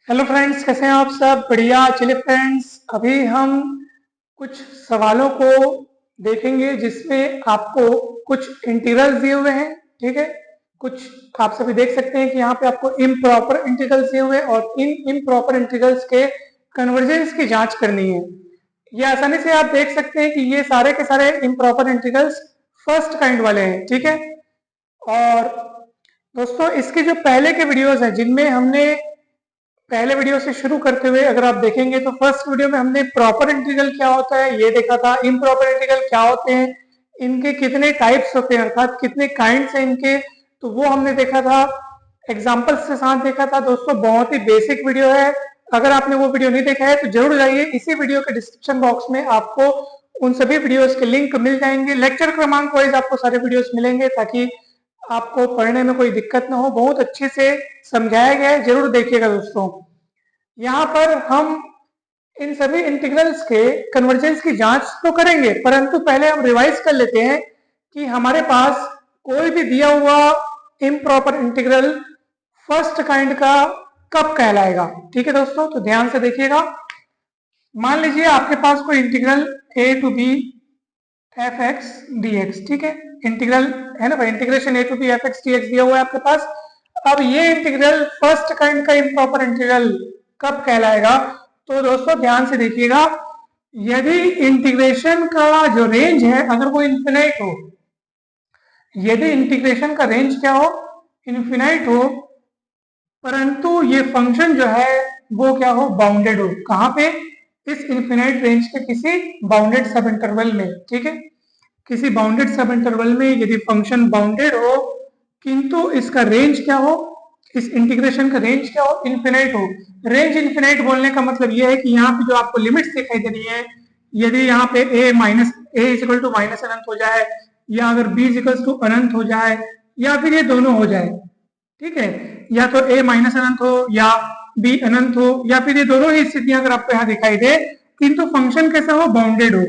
Hello friends, कैसे हैं आप सब? बढ़िया। चलिए फ्रेंड्स, अभी हम कुछ सवालों को देखेंगे जिसमें आपको कुछ इंटीग्रल्स दिए हुए हैं। ठीक है, कुछ आप सभी देख सकते हैं कि यहाँ पे आपको इम्प्रॉपर इंटीग्रल्स दिए हुए हैं और इन इम्प्रॉपर इंटीग्रल्स के कन्वर्जेंस की जांच करनी है। ये आसानी से आप देख सकते हैं कि ये सारे के सारे इम्प्रॉपर इंटीग्रल्स फर्स्ट काइंड वाले हैं। ठीक है, और दोस्तों इसके जो पहले के वीडियोस हैं जिनमें हमने पहले वीडियो से शुरू करते हुए अगर आप देखेंगे तो फर्स्ट वीडियो में हमने प्रॉपर इंटीग्रल क्या होता है ये देखा था, इम्प्रॉपर इंटीग्रल क्या होते हैं, इनके कितने टाइप्स होते हैं अर्थात कितने काइंड्स हैं इनके, तो वो हमने देखा था, एग्जांपल्स के साथ देखा था। दोस्तों बहुत ही बेसिक वीडियो है, अगर आपने वो वीडियो नहीं देखा है तो जरूर जाइए, इसी वीडियो के डिस्क्रिप्शन बॉक्स में आपको उन सभी वीडियोस के लिंक मिल जाएंगे। लेक्चर क्रमांक वाइज आपको सारे वीडियोस मिलेंगे ताकि आपको पढ़ने में कोई दिक्कत ना हो, बहुत अच्छे से समझाया गया है, जरूर देखिएगा दोस्तों। यहाँ पर हम इन सभी इंटीग्रल्स के कन्वर्जेंस की जांच तो करेंगे, परंतु पहले हम रिवाइज कर लेते हैं कि हमारे पास कोई भी दिया हुआ इम्प्रॉपर इंटीग्रल फर्स्ट काइंड का कब कहलाएगा। ठीक है दोस्तों, तो ध्यान से देखिएगा। मान लीजिए आपके पास कोई integral a to B F X D X, ठीक है, इंटीग्रल है ना भाई, integration A to B F X D X दिया हुआ है आपके पास। अब ये इंटीग्रल फर्स्ट काइंड का इम्प्रॉपर इंटीग्रल कब कहलाएगा? तो दोस्तों ध्यान से देखिएगा, यदि इंटीग्रेशन का जो रेंज है अगर वो इन्फिनाइट हो, यदि इंटीग्रेशन का रेंज क्या हो, इन्फिनाइट हो, परंतु ये फंक्शन जो है वो क्या हो, बाउंडेड हो। कहां पे? इस इन्फिनाइट रेंज के किसी बाउंडेड सब इंटरवल में। ठीक है, किसी बाउंडेड सब इंटरवल में यदि फंक्शन बाउंडेड हो किंतु इसका रेंज क्या हो, इस इंटीग्रेशन का रेंज क्या हो, इन्फिनाइट हो। रेंज इन्फिनाइट बोलने का मतलब यह है कि यहाँ पे जो आपको लिमिट्स दिखाई दे रही है, यदि यहाँ पे a minus A equal to minus अनंत हो जाए, या अगर b इक्वल टू अनंत हो जाए, या फिर ये दोनों हो जाए, ठीक है, या तो a माइनस अनंत हो या b अनंत हो, या फिर ये दोनों ही स्थितियां अगर आपको यहाँ दिखाई दे, किंतु फंक्शन कैसा हो, बाउंडेड हो।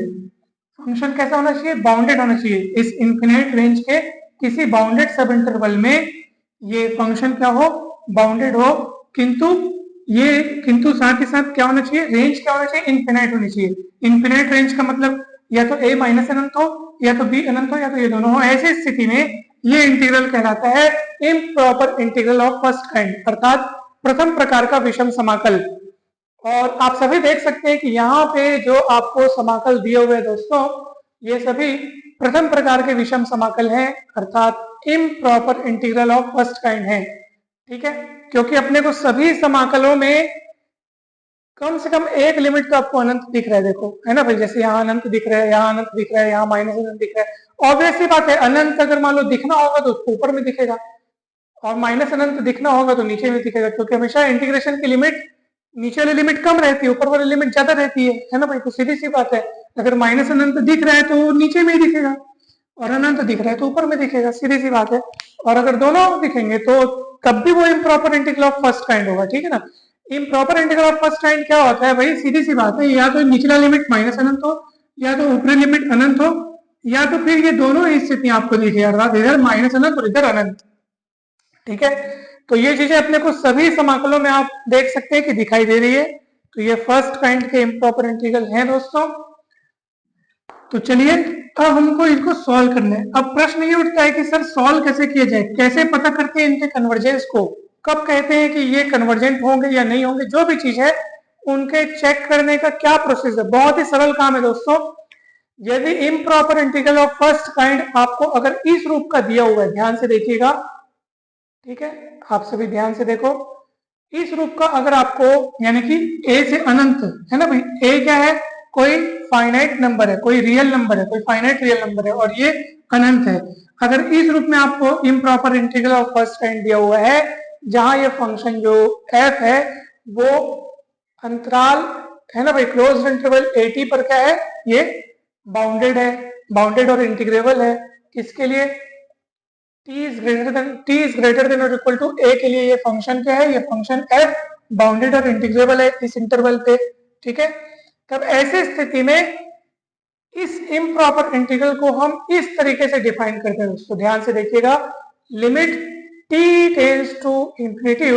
फंक्शन कैसा होना चाहिए, बाउंडेड होना चाहिए। इस इन्फिनाइट रेंज के किसी बाउंडेड सब इंटरवल में ये फंक्शन क्या हो, बाउंडेड हो, किंतु साथ ही साथ क्या होना चाहिए, रेंज क्या होना चाहिए, इन्फिनाइट होनी चाहिए। इन्फिनाइट रेंज का मतलब या तो a माइनस अनंत हो, या तो b अनंत हो, या तो ये दोनों हो। ऐसी स्थिति में ये इंटीग्रल कहलाता है improper integral of first kind, अर्थात प्रथम प्रकार का विषम समाकल। और आप सभी देख सकते हैं कि यहाँ पे जो आपको समाकल दिए हुए हैं दोस्तों, ये सभी प्रथम प्रकार के विषम समाकल हैं, अर्थात improper integral of first kind है। ठीक है, क्योंकि अपने को सभी समाकलों में कम से कम एक लिमिट तो आपको अनंत दिख रहा है, देखो है ना भाई, जैसे यहाँ अनंत दिख रहा है, यहाँ अनंत दिख रहा है, यहाँ माइनस अनंत दिख रहा है। ऑब्वियस सी बात है, अनंत अगर मान लो दिखना होगा तो उसको ऊपर में दिखेगा, और माइनस अनंत दिखना होगा तो नीचे में दिखेगा, क्योंकि हमेशा इंटीग्रेशन की लिमिट नीचे वाली लिमिट कम रहती है, ऊपर वाली लिमिट ज्यादा रहती है ना भाई। तो सीधी सी बात है, अगर माइनस अनंत दिख रहा है तो नीचे में ही दिखेगा, और अनंत दिख रहा है तो ऊपर में दिखेगा, सीधी सी बात है। और अगर दोनों दिखेंगे तो तब भी वो improper integral of first kind होगा। ठीक है ना, improper integral of first kind क्या होता है भाई, सीधी सी बात है, या तो निचला लिमिट माइनस अनंत हो, या तो ऊपरी लिमिट अनंत हो, या तो फिर ये दोनों ही स्थितियां आपको दिखे, अर्थात इधर माइनस अनंत और इधर अनंत। ठीक है, तो ये चीजें अपने को सभी समाकलों में आप देख सकते हैं कि दिखाई दे रही है। तो ये फर्स्ट काइंड के इम्प्रॉपर इंटीग्रल हैं दोस्तों। तो चलिए अब हमको इनको सॉल्व करना है। अब प्रश्न ये उठता है कि सर सॉल्व कैसे किया जाए, कैसे पता करते हैं इनके कन्वर्जेंस को, कब कहते हैं कि ये कन्वर्जेंट होंगे या नहीं होंगे, जो भी चीज है उनके चेक करने का क्या प्रोसेस है। बहुत ही सरल काम है दोस्तों। यदि improper integral of first kind आपको अगर इस रूप का दिया हुआ है, ध्यान से देखिएगा, ठीक है, आप सभी ध्यान से देखो, इस रूप का अगर आपको, यानी कि a से अनंत है ना भाई, a क्या है, कोई फाइनाइट नंबर है, कोई रियल नंबर है, कोई फाइनाइट रियल नंबर है, और ये अनंत है। अगर इस रूप में आपको improper integral of first kind दिया हुआ है, जहां ये फंक्शन जो f है वो अंतराल है ना भाई, क्लोज्ड इंटरवल at पर क्या है, ये बाउंडेड है, बाउंडेड और इंटीग्रेबल है। किसके लिए? t इज ग्रेटर देन और इक्वल टू a के लिए ये फंक्शन क्या है, ये फंक्शन f बाउंडेड और इंटीग्रेबल है इस इंटरवल पे। ठीक है, तब ऐसी स्थिति में इस इम्प्रॉपर इंटीग्रल को हम इस तरीके से डिफाइन करते हैं दोस्तों, ध्यान से देखिएगा, limit t tends to infinity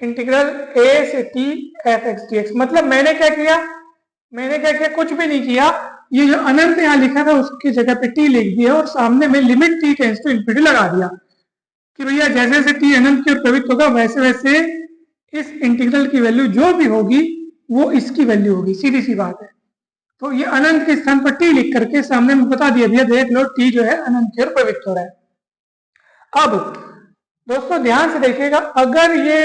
integral A से T F X D X. मतलब मैंने क्या किया, कुछ भी नहीं किया। ये जो अनंत यहाँ लिखा था उसकी जगह पे टी लिख दिया और सामने में limit T tends to infinity लगा दिया कि भैया जैसे जैसे टी अनंत की ओर प्रवृत्त होगा वैसे वैसे इस इंटीग्रल की वैल्यू जो भी होगी वो इसकी वैल्यू होगी, सीधी सी बात है। तो ये अनंत के स्थान पर टी लिख करके सामने में बता दिया भैया देख लो टी जो है अनंत की ओर प्रवृत्त हो रहा है। अब दोस्तों ध्यान से देखिएगा, अगर ये,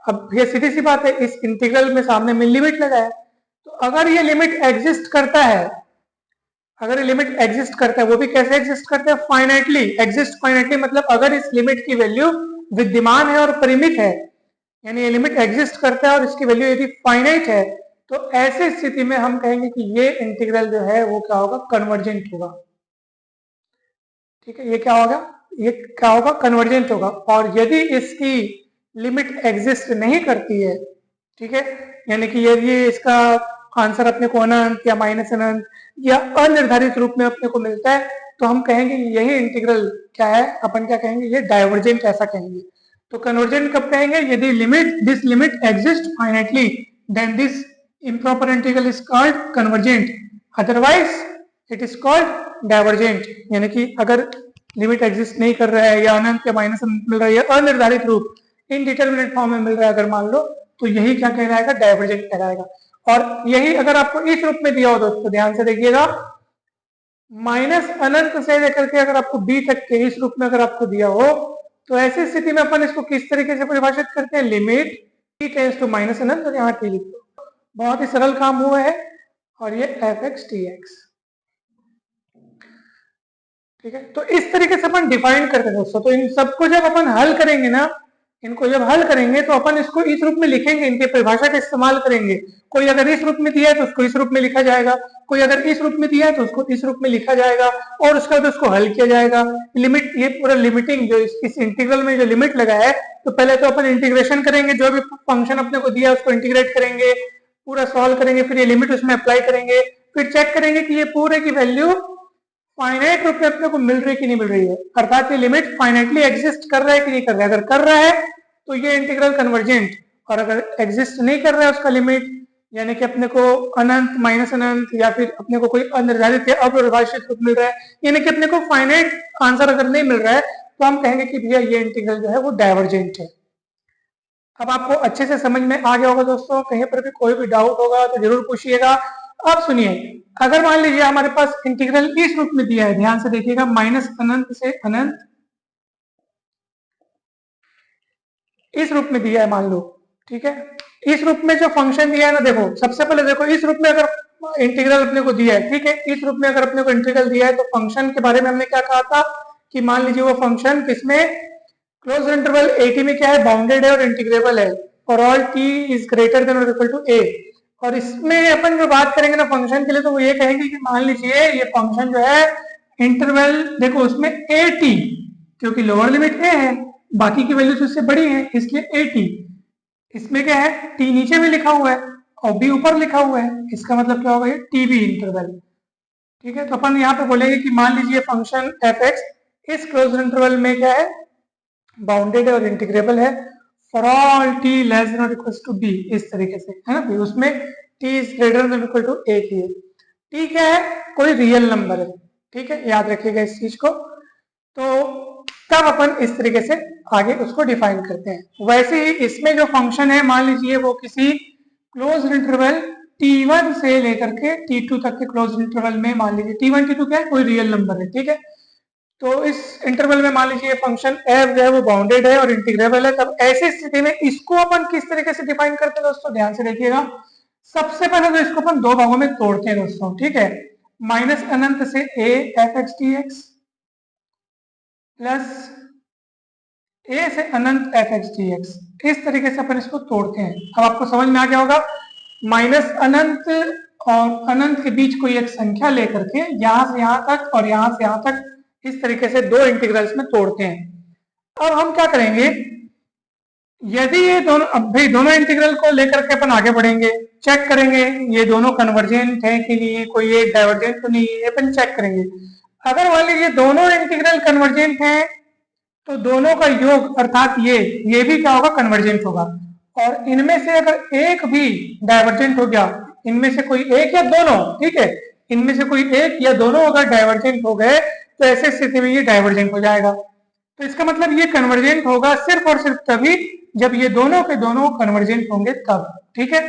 अब ये सीधी सी बात है, इस इंटीग्रल में सामने में लिमिट लगा है, तो अगर ये लिमिट एग्जिस्ट करता है, वो भी कैसे एग्जिस्ट करता है, फाइनाइटली एग्जिस्ट। फाइनाइटली मतलब अगर इस लिमिट की वैल्यू विद्यमान है और परिमित है, यानी ये लिमिट एग्जिस्ट करता है और इसकी वैल्यू यदि फाइनाइट है, तो ऐसी स्थिति में हम कहेंगे कि ये इंटीग्रल जो है वो क्या होगा, कन्वर्जेंट होगा। ठीक है, ये क्या होगा, कन्वर्जेंट होगा। और यदि इसकी लिमिट एग्जिस्ट नहीं करती है, ठीक है, यानी कि यदि इसका आंसर अपने को अनंत या माइनस अनंत या अनिर्धारित रूप में अपने को मिलता है, तो हम कहेंगे यही इंटीग्रल क्या है, अपन क्या कहेंगे, ये डाइवर्जेंट ऐसा कहेंगे। तो कन्वर्जेंट कब कहेंगे, यदि this limit exist finitely, then this improper integral is called convergent, otherwise it is called divergent। यानी कि अगर लिमिट एग्जिस्ट नहीं कर रहा है या अनंत या माइनस अनंत मिल रहा है या अनिर्धारित रूप इनडिटरमिनेट फॉर्म में मिल रहा है अगर मान लो, तो यही क्या कहलाएगा, डाइवर्जेंट कहलाएगा। और यही अगर आपको इस रूप में दिया हो दोस्तों, ध्यान से देखिएगा, माइनस अनंत से लेकर के अगर आपको बी तक के इस रूप में अगर आपको दिया हो, तो ऐसी स्थिति में अपन इसको किस तरीके से परिभाषित करते हैं, limit T tends to minus अनंत, और यहाँ टी लिख दो। बहुत ही सरल काम हुआ है, और ये एफ एक्स टी एक्स। ठीक है, तो इस तरीके से अपन डिफाइन करते हैं दोस्तों। तो इन सबको जब अपन हल करेंगे ना, इनको जब हल करेंगे तो अपन इसको इस रूप में लिखेंगे, इनके परिभाषा का इस्तेमाल करेंगे। कोई अगर इस रूप में दिया है तो उसको इस रूप में लिखा जाएगा, कोई अगर इस रूप में दिया है तो उसको इस रूप में लिखा जाएगा, और उसके बाद उसको हल किया जाएगा। लिमिट, ये पूरा लिमिटिंग जो इस इंटीग्रल में जो लिमिट लगा है, तो पहले तो अपन इंटीग्रेशन करेंगे, जो भी फंक्शन अपने को दिया है उसको इंटीग्रेट करेंगे, पूरा सॉल्व करेंगे, फिर ये लिमिट उसमें अप्लाई करेंगे, फिर चेक करेंगे कि ये पूरे की वैल्यू फाइनाइट रूप में अपने को मिल रही है कि नहीं मिल रही है, अर्थात ये लिमिट फाइनाइटली एग्जिस्ट कर रहा है कि नहीं कर रहा है। अगर कर रहा है तो ये इंटीग्रल कन्वर्जेंट, और अगर एग्जिस्ट नहीं कर रहा है उसका लिमिट, यानी कि अपने को अनंत, माइनस अनंत, या फिर अपने को कोई अनिर्धारित या अपरिभाषित रूप मिल रहा है, यानी कि अपने को फाइनाइट आंसर अगर नहीं मिल रहा है, तो हम कहेंगे कि भैया ये इंटीग्रल जो है वो डाइवर्जेंट है। अब आपको अच्छे से समझ में आ गया होगा दोस्तों, कहीं पर भी कोई भी डाउट होगा तो जरूर पूछिएगा। अब सुनिए, अगर मान लीजिए हमारे पास इंटीग्रल इस रूप में दिया है, ध्यान से देखिएगा, माइनस अनंत से अनंत इस रूप में दिया है मान लो, ठीक है। इस रूप में जो फंक्शन दिया है ना, देखो सबसे पहले देखो, इस रूप में अगर इंटीग्रल अपने को दिया है, ठीक है, इस रूप में अगर अपने को इंटीग्रल दिया है, तो फंक्शन के बारे में हमने क्या कहा था कि मान लीजिए वो फंक्शन किसमें, क्लोज इंटरवल एटी में क्या है, बाउंडेड है और इंटीग्रेबल है, for all T is greater then और इक्वल टू ए। और इसमें अपन जो बात करेंगे ना फंक्शन के लिए, तो वो ये कहेंगे कि मान लीजिए ये फंक्शन जो है इंटरवल, देखो उसमें ए टी, क्योंकि लोअर लिमिट ए है, बाकी की वैल्यूज उससे बड़ी है, इसलिए ए टी। इसमें क्या है, टी नीचे में लिखा हुआ है और बी ऊपर लिखा हुआ है, इसका मतलब क्या होगा, ये टी बी इंटरवल। ठीक है, तो अपन यहाँ पे बोलेंगे कि मान लीजिए फंक्शन एफ एक्स इस क्लोज इंटरवल में क्या है, बाउंडेड है और इंटीग्रेबल है, for all T less than और इक्वल टू बी, इस तरीके से है ना, उसमें T is greater than equal to A की है। टी क्या है, कोई रियल नंबर है, ठीक है, याद रखिएगा इस चीज को। तो तब अपन इस तरीके से आगे उसको डिफाइन करते हैं। वैसे ही इसमें जो फंक्शन है, मान लीजिए वो किसी क्लोज इंटरवल t1 से लेकर के t2 तक के क्लोज इंटरवल में, मान लीजिए t1 t2 क्या है, कोई रियल नंबर है, ठीक है। तो इस इंटरवल में मान लीजिए फंक्शन f जो है वो बाउंडेड है और इंटीग्रेबल है, तब ऐसी स्थिति में इसको अपन किस तरीके से डिफाइन करते हैं दोस्तों, ध्यान से देखिएगा। सबसे पहले तो इसको अपन दो भागों में तोड़ते हैं दोस्तों, ठीक है, माइनस अनंत से a F x T x plus a से अनंत एफ एक्स टी एक्स, इस तरीके से अपन इसको तोड़ते हैं। अब आपको समझ में आ गया होगा, माइनस अनंत और अनंत के बीच कोई एक संख्या लेकर के यहां से यहां तक और यहां से यहां तक इस तरीके से दो इंटीग्रल्स में तोड़ते हैं। अब हम क्या करेंगे, यदि ये दोनों, अब भाई दोनों इंटीग्रल को लेकर के अपन आगे बढ़ेंगे, चेक करेंगे ये दोनों कन्वर्जेंट है कि नहीं, कोई एक डाइवर्जेंट तो नहीं है, अपन चेक करेंगे। अगर मान लीजिए दोनों इंटीग्रल कन्वर्जेंट हैं, तो दोनों का योग अर्थात ये भी क्या होगा, कन्वर्जेंट होगा। और इनमें से अगर एक भी डाइवर्जेंट हो गया, इनमें से कोई एक या दोनों, ठीक है, इनमें से कोई एक या दोनों अगर डाइवर्जेंट हो गए तो ऐसे स्थिति में ये डाइवर्जेंट हो जाएगा। तो इसका मतलब ये कन्वर्जेंट होगा सिर्फ और सिर्फ तभी जब ये दोनों के दोनों कन्वर्जेंट होंगे तब, ठीक है।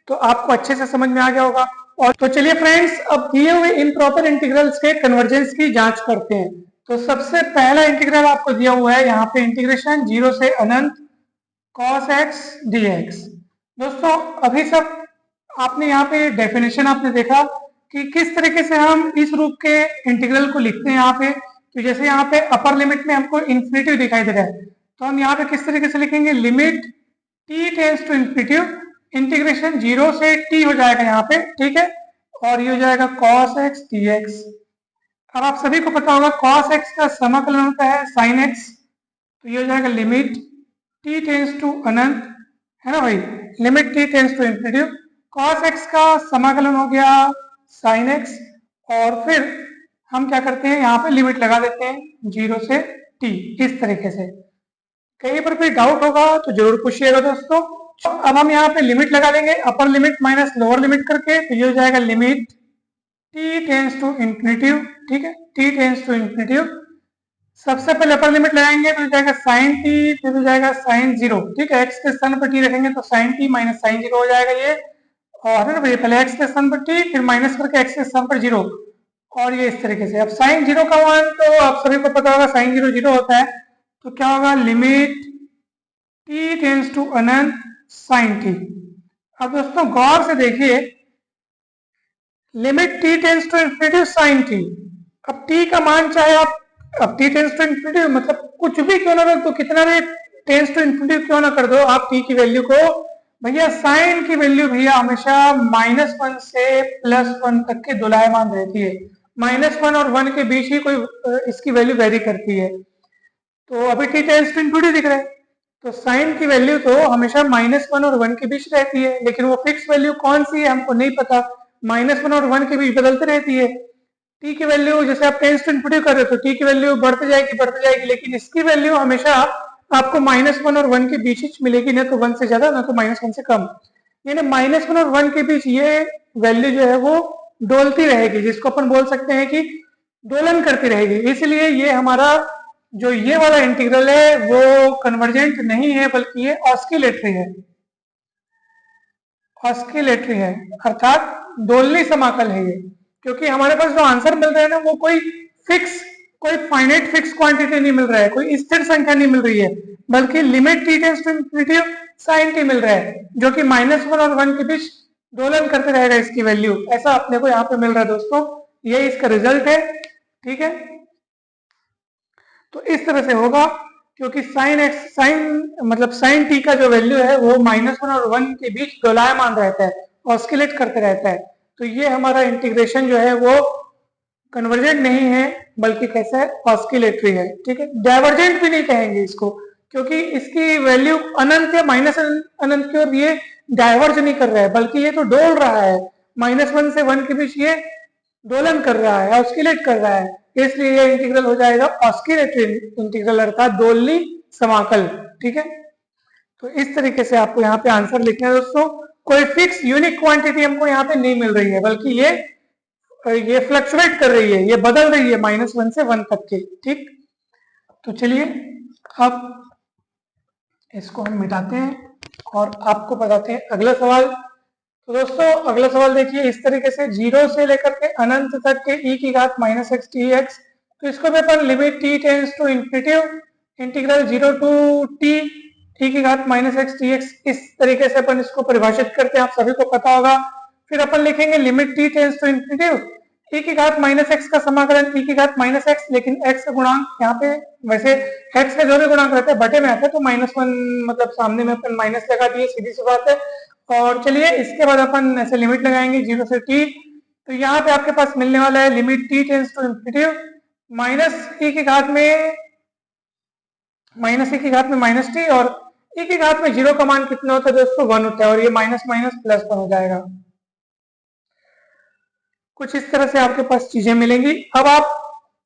तो आपको अच्छे से समझ में आ गया होगा। और तो चलिए फ्रेंड्स, अब दिए हुए इम्प्रॉपर इंटीग्रल्स के कन्वर्जेंस की जांच करते हैं। तो सबसे पहला इंटीग्रल आपको दिया हुआ है यहाँ पे, इंटीग्रेशन 0 से अनंत cos x dx। दोस्तों अभी सब आपने यहाँ पे डेफिनेशन आपने देखा कि किस तरीके से हम इस रूप के इंटीग्रल को लिखते हैं यहाँ पे। तो जैसे यहाँ पे अपर लिमिट में हमको इन्फिनिटिव दिखाई दे रहा है, तो हम यहाँ पे किस तरीके से लिखेंगे, limit t tends to infinitive, integration 0 से t हो जाएगा यहाँ पे, ठीक है, और ये हो जाएगा cos x dx। अब आप सभी को पता होगा cos x का समाकलन होता है sin x, तो ये हो जाएगा लिमिट t टेंड्स टू अनंत, है ना भाई, limit t tends to infinitive, cos x का समाकलन हो गया sin x, और फिर हम क्या करते हैं यहाँ पे लिमिट लगा देते हैं 0 से t, इस तरीके से। कहीं पर कोई डाउट होगा तो जरूर पूछिएगा दोस्तों। तो अब हम यहाँ पे लिमिट लगा लेंगे upper limit minus lower limit करके, तो ये हो जाएगा limit t tends to infinitive, ठीक है, t टेंड्स टू इन्फिनिटिव। सबसे पहले अपर लिमिट लगाएंगे तो हो जाएगा sin t, फिर हो जाएगा sin 0, ठीक है, x के स्थान पर t रखेंगे तो sin t माइनस sin 0 हो जाएगा ये, और है ना भाई, पहले x के स्थान पर t फिर माइनस करके x के स्थान पर 0, और ये इस तरीके से। अब sin 0 का मान तो आप सभी को पता होगा, sin 0 0 होता है, तो क्या होगा, लिमिट t टेंड्स टू अनंत sin t। अब दोस्तों गौर से देखिए, limit t tends to infinitive sin t। अब t का मान चाहे आप, अब t टेंड्स टू इन्फिनिटिव मतलब कुछ भी क्यों ना रख दो, कितना भी टेंड्स टू इन्फिनिटिव क्यों ना कर दो आप t की वैल्यू को, भैया साइन की वैल्यू भैया हमेशा -1 से +1 तक के दोलायमान रहती है। -1 और 1 के बीच ही कोई इसकी वैल्यू वेरी करती है। तो अभी t टेंड्स टू इन्फिनिटिव दिख रहा है, तो साइन की वैल्यू तो हमेशा -1 और 1 के बीच रहती है, लेकिन वो फिक्स वैल्यू कौन सी है हमको नहीं पता, -1 और 1 के बीच बदलती रहती है। t की वैल्यू जैसे आप टेंस टू इन्फिनिटिव कर रहे हो तो t की वैल्यू बढ़ती जाएगी, लेकिन इसकी वैल्यू हमेशा आपको -1 और 1 के बीच ही मिलेगी, ना तो 1 से ज्यादा ना तो -1 से कम। यानी -1 और 1 के बीच ये वैल्यू जो है वो डोलती रहेगी, जिसको अपन बोल सकते हैं कि दोलन करती रहेगी। इसलिए ये हमारा जो ये वाला इंटीग्रल है वो कन्वर्जेंट नहीं है, बल्कि ये ऑस्किलेटरी है, ऑस्किलेटरी है, अर्थात दोलनी समाकल है ये। क्योंकि हमारे पास जो आंसर मिल रहा है ना, वो कोई फिक्स, कोई फाइनाइट फिक्स क्वांटिटी नहीं मिल रहा है, कोई स्थिर संख्या नहीं मिल रही है, बल्कि limit t tends to infinitive sin t मिल रहा है, जो कि -1 और 1 के बीच दोलन करते रहेगा इसकी वैल्यू। ऐसा अपने को यहाँ पे मिल रहा है दोस्तों, ये इसका रिजल्ट है, ठीक है। तो इस तरह से होगा, क्योंकि sin मतलब sin t का जो वैल्यू है वो -1 और 1 के बीच दोलायमान रहता है, ऑस्किलेट करते रहता है। तो ये हमारा इंटीग्रेशन जो है वो कन्वर्जेंट नहीं है, बल्कि कैसा है, ऑस्किलेटरी है, ठीक है। डाइवर्जेंट भी नहीं कहेंगे इसको, क्योंकि इसकी वैल्यू अनंत या माइनस अनंत की ओर ये डाइवर्ज नहीं कर रहा है, बल्कि ये तो डोल रहा है, -1 से 1 के बीच ये दोलन कर रहा है, ऑस्किलेट कर रहा है, इसलिए ये इंटीग्रल हो जाएगा ऑस्किलेटरी इंटीग्रल, अर्थात दोलनी समाकल, ठीक है। तो इस तरीके से आपको यहाँ पे आंसर लिखना है दोस्तों। कोई फिक्स यूनिक क्वांटिटी हमको यहाँ पे नहीं मिल रही है, बल्कि ये फ्लक्चुएट कर रही है, ये बदल रही है -1 से 1 तक के, ठीक। तो चलिए अब इसको हम मिटाते हैं और आपको बताते हैं अगला सवाल। तो दोस्तों अगला सवाल देखिए इस तरीके से, 0 से लेकर के अनंत तक के e की घात -x dx। तो इसको भी अपन limit t tends to infinitive integral 0 to t e की घात -x dx, इस तरीके से अपन इसको परिभाषित करते हैं, आप सभी को पता होगा। फिर अपन लिखेंगे limit t tends to infinitive e की घात -x का समाकलन e की घात -x, लेकिन x का गुणांक यहाँ पे, वैसे x का जो भी गुणांक रहता है बटे में आता है, तो -1 मतलब सामने में अपन माइनस लगा दिए, सीधी सी बात है। और चलिए इसके बाद अपन ऐसे लिमिट लगाएंगे 0 से t, तो यहाँ पे आपके पास मिलने वाला है limit t tends to infinitive -e की घात में -t, और e की घात में 0 का मान कितना होता है दोस्तों, 1 होता है, और ये माइनस प्लस 1 हो जाएगा। कुछ इस तरह से आपके पास चीजें मिलेंगी। अब आप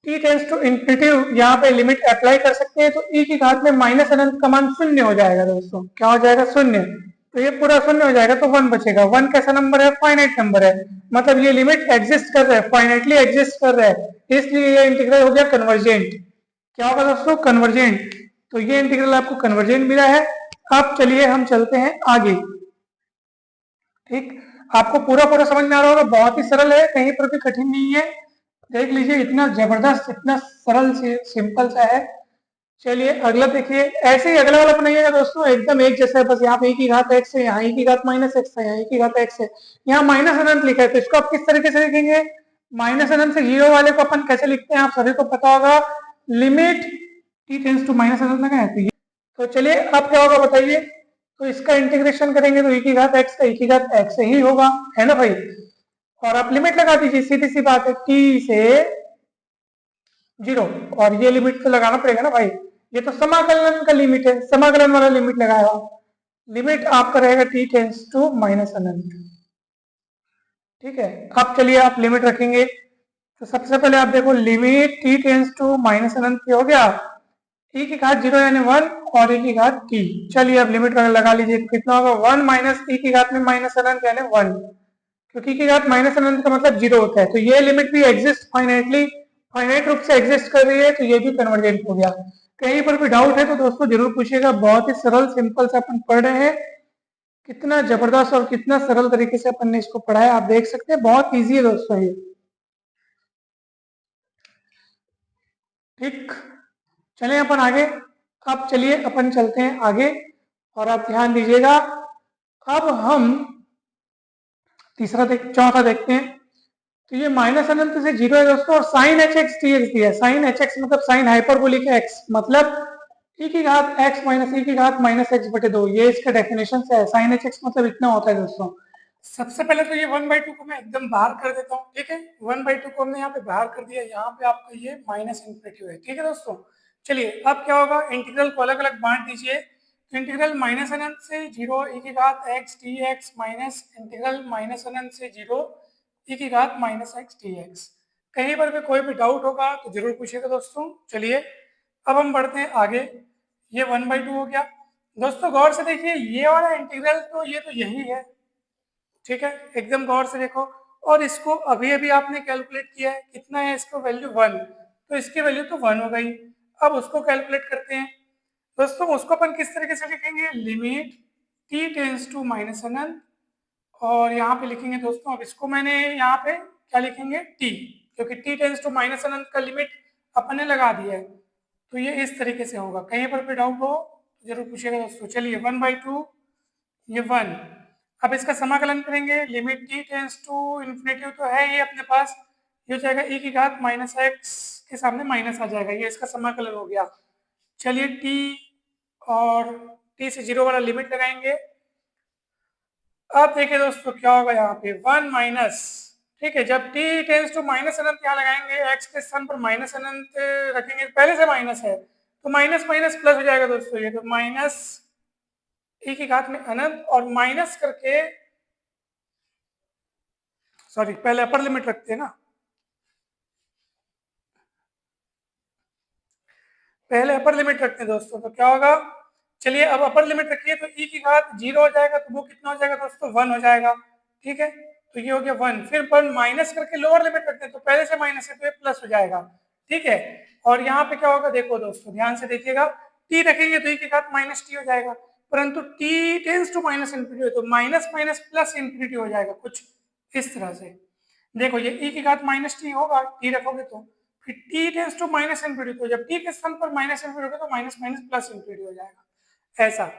t टेंड्स टू इन्फिनिटिव यहाँ पे लिमिट अप्लाई कर सकते हैं, तो e की घात में माइनस अनंत का मान 0 हो जाएगा दोस्तों, क्या हो जाएगा, 0। तो ये पूरा शून्य हो जाएगा, तो 1 बचेगा। 1 कैसा नंबर है? फाइनाइट नंबर है, मतलब ये लिमिट एग्जिस्ट कर रहा है, फाइनाइटली एग्जिस्ट कर रहा है, इसलिए ये इंटीग्रल हो गया कन्वर्जेंट। क्या होगा दोस्तों? कन्वर्जेंट। तो ये इंटीग्रल आपको कन्वर्जेंट मिला है। अब चलिए हम चलते हैं आगे। ठीक, आपको पूरा पूरा समझ में आ रहा होगा, बहुत ही सरल है, कहीं पर भी कठिन नहीं है। देख लीजिए, इतना जबरदस्त, इतना सरल सिंपल सा है। चलिए अगला देखिए, ऐसे ही अगला वाला बनाइएगा दोस्तों, एकदम एक जैसा है, बस यहाँ पे e की घात x है, यहाँ e की घात माइनस x है, यहाँ e की घात x है, यहाँ माइनस अनंत लिखा है, तो इसको आप किस तरीके से लिखेंगे? माइनस अनंत से जीरो वाले को अपन कैसे लिखते हैं, आप सभी को पता होगा, limit t tends to minus अनंत लगा है। तो चलिए अब क्या होगा बताइए? तो इसका इंटीग्रेशन करेंगे तो e की घात x का e की घात x ही होगा, है ना भाई? और आप लिमिट लगा दीजिए, सीधी सी बात है, t से 0, और ये लिमिट तो लगाना पड़ेगा ना भाई, ये तो समाकलन का लिमिट है, समाकलन वाला लिमिट लगाया। लिमिट आपका रहेगा t टेंड्स टू माइनस अनंत। ठीक है, अब चलिए आप लिमिट रखेंगे, तो सबसे पहले आप देखो, limit t tends to minus अनंत हो गया, e की घात 0 यानी 1 और e की घात t। चलिए अब लिमिट लगा लीजिए, कितना होगा? 1 माइनस e की घात में माइनस अनंत यानी 1, क्योंकि की घात माइनस अनंत का मतलब 0 होता है, तो ये लिमिट भी एग्जिस्ट फाइनाइटली, फाइनाइट रूप से एग्जिस्ट कर रही है, तो ये भी कन्वर्जेंट हो गया। कहीं पर भी डाउट है तो दोस्तों जरूर पूछिएगा, बहुत ही सरल सिंपल से अपन पढ़ रहे हैं, कितना जबरदस्त और कितना सरल तरीके से अपन ने इसको पढ़ा है, आप देख सकते हैं, बहुत ईजी है दोस्तों ये। ठीक, चले अपन आगे। अब चलिए अपन चलते हैं आगे, और आप ध्यान दीजिएगा, अब हम चौथा देखते हैं। तो ये माइनस अनंत से 0 है दोस्तों, और sine H X T X दिया है। साइन एच एक्स मतलब साइन हाइपरबोलिक एक्स, मतलब e की घात x माइनस e की घात माइनस एक्स बटे 2, ये इसका डेफिनेशन से है। साइन एच एक्स मतलब इतना होता है दोस्तों। सबसे पहले तो ये 1/2 को मैं एकदम बाहर कर देता हूँ, ठीक है, 1/2 को हमने यहाँ पे बाहर कर दिया, यहाँ पे आपका ये माइनस इन्फिनिटी है, ठीक है दोस्तों। चलिए अब क्या होगा, इंटीग्रल को अलग अलग बांट दीजिए, तो इंटीग्रल माइनस अनंत से 0 e की घात x dx minus integral minus अनंत से 0 e की घात माइनस एक्स dx। कहीं पर भी कोई भी डाउट होगा तो जरूर पूछिएगा दोस्तों। चलिए अब हम बढ़ते हैं आगे, ये 1/2 हो गया दोस्तों। गौर से देखिए, ये वाला इंटीग्रल तो ये तो यही है, ठीक है, एकदम गौर से देखो, और इसको अभी अभी आपने कैलकुलेट किया है, कितना है इसको वैल्यू 1, तो इसकी वैल्यू तो 1 हो गई। अब उसको कैलकुलेट करते हैं दोस्तों, उसको अपन किस तरीके से लिखेंगे? Limit t tends to minus अनंत, और यहाँ पे लिखेंगे दोस्तों, अब इसको मैंने यहाँ पे क्या लिखेंगे? t, क्योंकि t टेंड्स टू माइनस अनंत का लिमिट अपन ने लगा दिया है, तो ये इस तरीके से होगा। कहीं पर भी डाउट हो जरूर पूछिएगा दोस्तों। चलिए 1/2, ये 1, अब इसका समाकलन करेंगे, limit t tends to infinity तो है ये अपने पास, ये हो जाएगा e की घात माइनस एक्स के सामने माइनस आ जाएगा, ये इसका समाकलन हो गया। चलिए t और t से 0 वाला लिमिट लगाएंगे। अब देखिए दोस्तों क्या होगा, यहाँ पे 1 माइनस, ठीक है, जब t टेंड्स टू माइनस अनंत यहाँ लगाएंगे, x के स्थान पर माइनस अनंत रखेंगे, पहले से माइनस है तो माइनस माइनस प्लस हो जाएगा दोस्तों, ये तो माइनस e की घात में अनंत, और माइनस करके, सॉरी पहले अपर लिमिट रखते हैं ना, पहले अपर लिमिट रखते हैं दोस्तों, तो क्या होगा? चलिए अब अपर लिमिट रखिए, तो e की घात 0 हो जाएगा, तो वो कितना हो जाएगा दोस्तों? 1 हो जाएगा, ठीक है, तो ये हो गया 1। फिर पर माइनस करके लोअर लिमिट रखते हैं, तो पहले से माइनस है तो ये प्लस हो जाएगा, ठीक है। और यहाँ पे क्या होगा, देखो दोस्तों ध्यान से देखिएगा, t रखेंगे तो e की घात माइनस टी हो जाएगा, परंतु t tends to minus infinity तो माइनस माइनस प्लस इन्फिनिटी हो जाएगा, कुछ इस तरह से। देखो ये e की घात माइनस टी होगा, t रखोगे तो, फिर t tends to minus infinity, तो जब t के स्थान पर माइनस इन्फिनिटी होगा तो माइनस माइनस प्लस इन्फिनिटी हो जाएगा, ऐसा।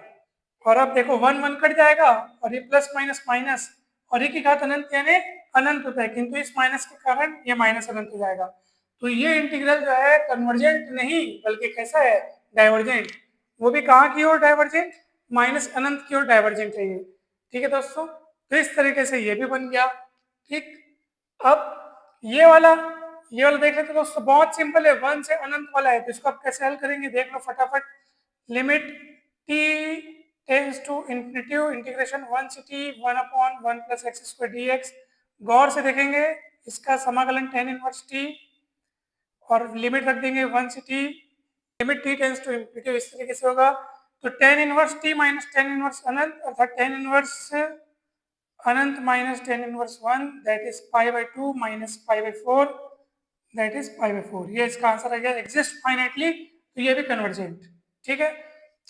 और अब देखो 1 1 कट जाएगा, और ये प्लस माइनस माइनस, और e की घात अनंत यानी अनंत होता है, किंतु इस माइनस के कारण ये माइनस अनंत हो जाएगा। तो ये इंटीग्रल जो है कन्वर्जेंट नहीं बल्कि कैसा है? डाइवर्जेंट। वो भी कहाँ की ओर डाइवर्जेंट? माइनस अनंत की ओर डाइवर्जेंट है ये, ठीक है दोस्तों। तो इस तरीके से ये भी बन गया, ठीक। अब ये वाला देख लेते दोस्तों, बहुत सिंपल है, 1 से अनंत वाला है, तो इसको आप कैसे हल करेंगे देख लो फटाफट। Limit t tends to infinity integration 1 से t 1/1 plus X square dx। गौर से देखेंगे, इसका समाकलन tan इनवर्स t, और लिमिट रख देंगे 1 से t, limit t tends to infinity इस तरीके से होगा। तो tan inverse T minus tan inverse अनंत अर्थात टेन इनवर्स अनंत minus tan inverse 1 that is pi by 2 minus pi by 4 that is pi by 4। ये इसका आंसर आ गया एग्जिस्ट फाइनाइटली, तो ये भी कन्वर्जेंट। ठीक है,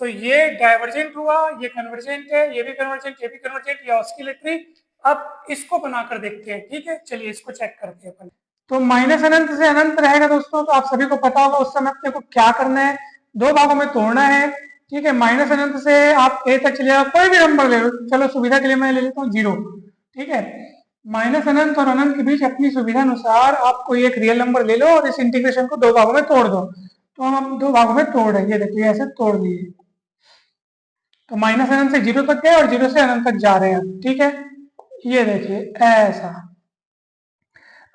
तो ये डाइवर्जेंट हुआ, ये कन्वर्जेंट है, ये भी कन्वर्जेंट, ये भी कन्वर्जेंट, ये ऑस्किलेटरी। अब इसको बनाकर देखते हैं। ठीक है, चलिए इसको चेक करते हैं अपन। तो माइनस अनंत से अनंत रहेगा दोस्तों, तो आप सभी को पता होगा उस समय अपने को क्या करना है, दो भागों में तोड़ना है। ठीक है, माइनस अनंत से आप ए तक चलिएगा, कोई भी नंबर ले लो, चलो सुविधा के लिए मैं ले लेता हूँ 0। ठीक है, माइनस अनंत और अनंत के बीच अपनी सुविधा अनुसार आप कोई एक रियल नंबर ले लो और इस इंटीग्रेशन को दो भागों में तोड़ दो। तो हम दो भागों में तोड़ रहे हैं, ये देखिए ऐसे तोड़ दिए। तो माइनस अनंत से 0 तक गए और 0 से अनंत तक जा रहे हैं। ठीक है, ये देखिए ऐसा।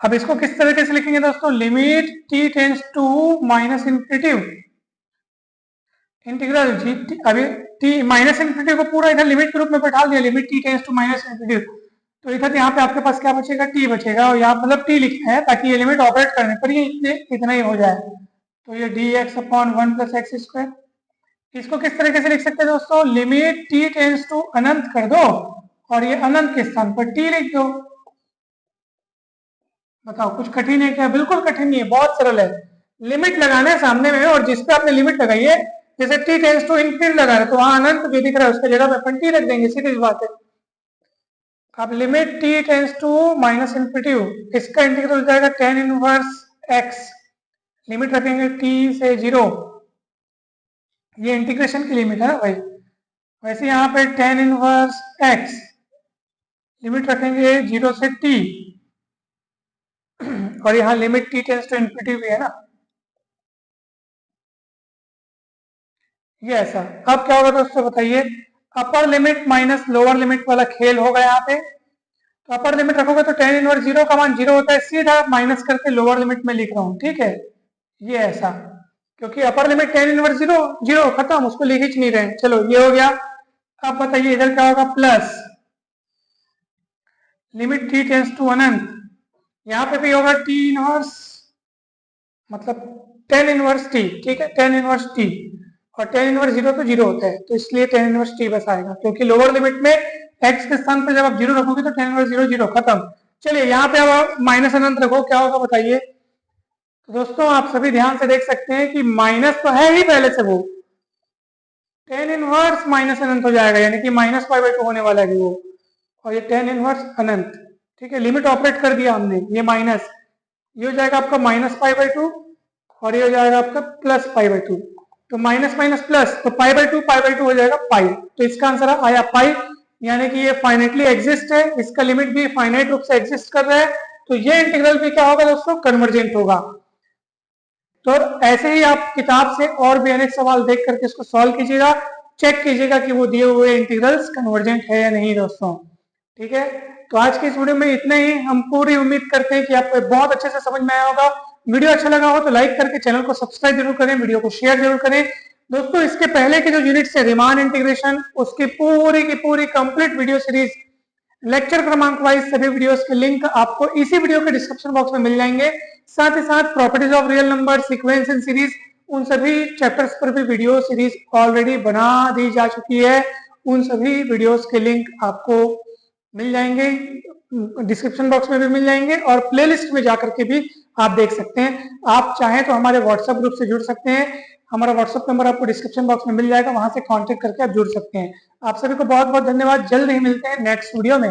अब इसको किस तरीके से लिखेंगे दोस्तों, limit t tends to minus infinity integral जी, अभी t माइनस इन्फिनिटी को पूरा इधर लिमिट के रूप में बैठा दिया, limit t tends to minus infinity. तो इधर यहाँ पे आपके पास क्या बचेगा, t बचेगा, और यहाँ मतलब t लिखना है ताकि ये लिमिट ऑपरेट करने पर ये इतना ही हो जाए। तो ये dx upon 1 plus X square. इसको किस तरीके से लिख सकते हैं दोस्तों, लिमिट t टेंस टू अनंत कर दो और ये अनंत के स्थान पर t लिख दो। बताओ कुछ कठिन है क्या, बिल्कुल कठिन नहीं है, बहुत सरल है। लिमिट लगाना है सामने में और जिस पे आपने लिमिट लगाई है, जैसे t टेंस टू इनफिनिटी लगा रहे तो वहां अनंत जो दिख रहा है उसकी जगह पे अपन t रख देंगे, सीधी सी बात है। अब limit t tends to minus infinity, इसका इंटीग्रल हो जाएगा tan इनवर्स x, लिमिट रखेंगे t से 0, ये इंटीग्रेशन की लिमिट है ना भाई। वैसे यहाँ पे tan इनवर्स x लिमिट रखेंगे 0 से t, और यहाँ limit t tends to infinity भी है ना, ये ऐसा। अब क्या होगा दोस्तों बताइए, अपर लिमिट माइनस लोअर लिमिट वाला खेल होगा यहाँ पे। तो अपर लिमिट रखोगे तो tan इनवर्स 0 का मान 0 होता है, सीधा माइनस करके लोअर लिमिट में लिख रहा हूँ। ठीक है, ये ऐसा, क्योंकि अपर लिमिट tan इनवर्स 0 0 खत्म, उसको लिख ही नहीं रहे। चलो ये हो गया। अब बताइए इधर क्या होगा, plus limit t tends to अनंत, यहाँ पे भी होगा t इनवर्स मतलब tan इनवर्स t। ठीक है, tan इनवर्स t, और tan इनवर्स 0 तो 0 होता है, तो इसलिए tan इनवर्स t बस आएगा, क्योंकि लोअर लिमिट में x के स्थान पर जब आप 0 रखोगे तो tan इनवर्स 0 0 खत्म। चलिए यहाँ पे अब आप माइनस अनंत रखो, क्या होगा बताइए। तो दोस्तों आप सभी ध्यान से देख सकते हैं कि माइनस तो है ही पहले से, वो tan इनवर्स माइनस अनंत हो जाएगा, यानी कि माइनस पाई बाई 2 होने वाला है वो, और ये tan इनवर्स अनंत। ठीक है, लिमिट ऑपरेट कर दिया हमने, ये माइनस, ये हो जाएगा आपका माइनस पाई बाई 2 और ये हो जाएगा आपका प्लस पाई बाई 2। तो माइनस माइनस प्लस, तो पाई बाई 2 हो जाएगा पाई। तो इसका आंसर आया पाई, यानी कि ये फाइनाइटली एग्जिस्ट है, इसका लिमिट भी फाइनाइट रूप से एग्जिस्ट कर रहा है। तो ये इंटीग्रल भी क्या होगा दोस्तों, कन्वर्जेंट होगा। तो ऐसे ही आप किताब से और भी अनेक सवाल देख करके इसको सॉल्व कीजिएगा, चेक कीजिएगा कि वो दिए हुए इंटीग्रल्स कन्वर्जेंट है या नहीं दोस्तों। ठीक है, तो आज की इस वीडियो में इतना ही। हम पूरी उम्मीद करते हैं कि आपको बहुत अच्छे से समझ में आया होगा। वीडियो अच्छा लगा हो तो लाइक करके चैनल को सब्सक्राइब जरूर करें, वीडियो को शेयर जरूर करें दोस्तों। इसके पहले के जो यूनिट्स है रिमान इंटीग्रेशन, उसकी पूरी की पूरी कंप्लीट वीडियो सीरीज लेक्चर क्रमांक वाइज सभी वीडियोस के लिंक आपको इसी वीडियो के डिस्क्रिप्शन बॉक्स में मिल जाएंगे। साथ ही साथ properties of real number, sequence and series, उन सभी चैप्टर्स पर भी वीडियो सीरीज ऑलरेडी बना दी जा चुकी है। उन सभी वीडियोस के लिंक आपको मिल जाएंगे, डिस्क्रिप्शन बॉक्स में भी मिल जाएंगे, और प्लेलिस्ट में जाकर के भी आप देख सकते हैं। आप चाहें तो हमारे व्हाट्सएप ग्रुप से जुड़ सकते हैं, हमारा व्हाट्सएप नंबर आपको डिस्क्रिप्शन बॉक्स में मिल जाएगा, वहां से कांटेक्ट करके आप जुड़ सकते हैं। आप सभी को बहुत बहुत धन्यवाद, जल्द ही मिलते हैं नेक्स्ट वीडियो में।